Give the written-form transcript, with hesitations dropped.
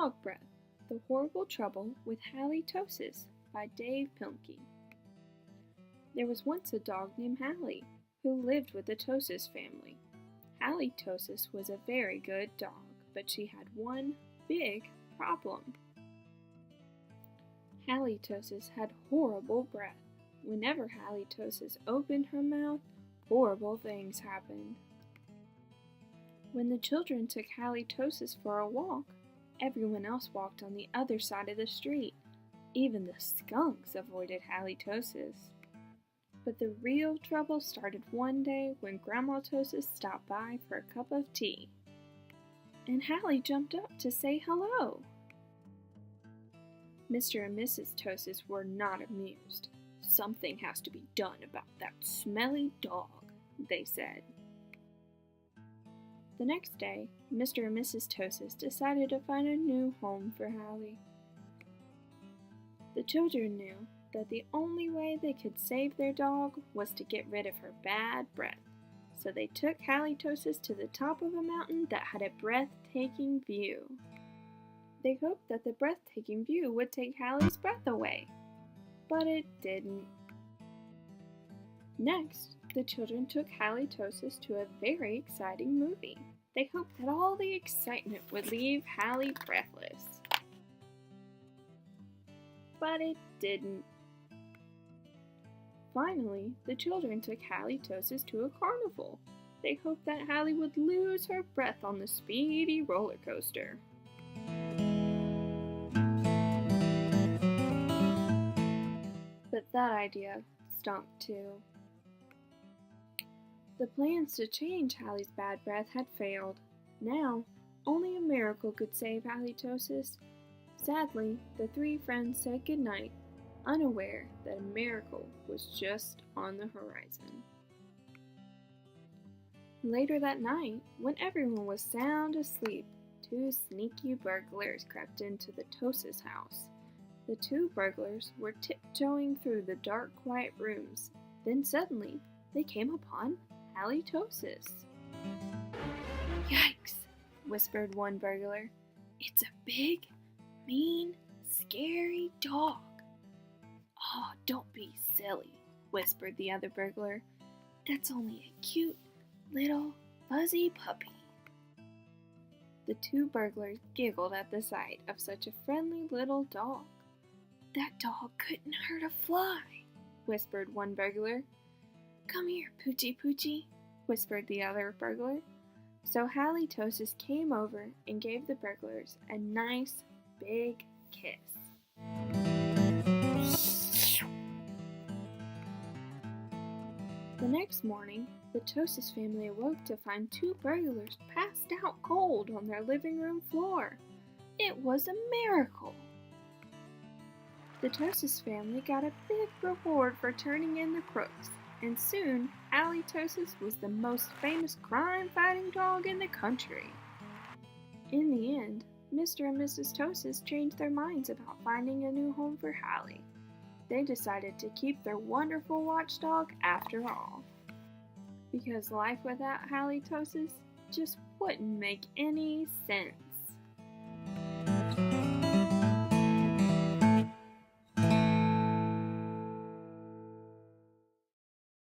Dog Breath, The Horrible Trouble with Halitosis by Dave Pilkey. There was once a dog named Hallie who lived with the Tosis family. Halitosis was a very good dog, but she had one big problem. Halitosis had horrible breath. Whenever Halitosis opened her mouth, horrible things happened. When the children took Halitosis for a walk, everyone else walked on the other side of the street. Even the skunks avoided Halitosis. But the real trouble started one day when Grandma Tosis stopped by for a cup of tea. And Hallie jumped up to say hello. Mr. and Mrs. Tosis were not amused. "Something has to be done about that smelly dog," they said. The next day, Mr. and Mrs. Tosis decided to find a new home for Hallie. The children knew that the only way they could save their dog was to get rid of her bad breath, so they took Halitosis to the top of a mountain that had a breathtaking view. They hoped that the breathtaking view would take Hallie's breath away, but it didn't. Next, the children took Halitosis to a very exciting movie. They hoped that all the excitement would leave Hallie breathless. But it didn't. Finally, the children took Halitosis to a carnival. They hoped that Hallie would lose her breath on the speedy roller coaster. But that idea stunk too. The plans to change Hallie's bad breath had failed. Now, only a miracle could save Halitosis. Sadly, the three friends said goodnight, unaware that a miracle was just on the horizon. Later that night, when everyone was sound asleep, two sneaky burglars crept into the Tosis house. The two burglars were tiptoeing through the dark, quiet rooms. Then suddenly, they came upon Halitosis. "Yikes," whispered one burglar. "It's a big, mean, scary dog." "Oh, don't be silly," whispered the other burglar. "That's only a cute, little, fuzzy puppy." The two burglars giggled at the sight of such a friendly little dog. "That dog couldn't hurt a fly," whispered one burglar. "Come here, Poochie Poochie," whispered the other burglar. So Halitosis came over and gave the burglars a nice, big kiss. The next morning, the Tosis family awoke to find two burglars passed out cold on their living room floor. It was a miracle. The Tosis family got a big reward for turning in the crooks, and soon Halitosis was the most famous crime-fighting dog in the country. In the end, Mr. and Mrs. Tosis changed their minds about finding a new home for Hallie. They decided to keep their wonderful watchdog after all. Because life without Halitosis just wouldn't make any sense.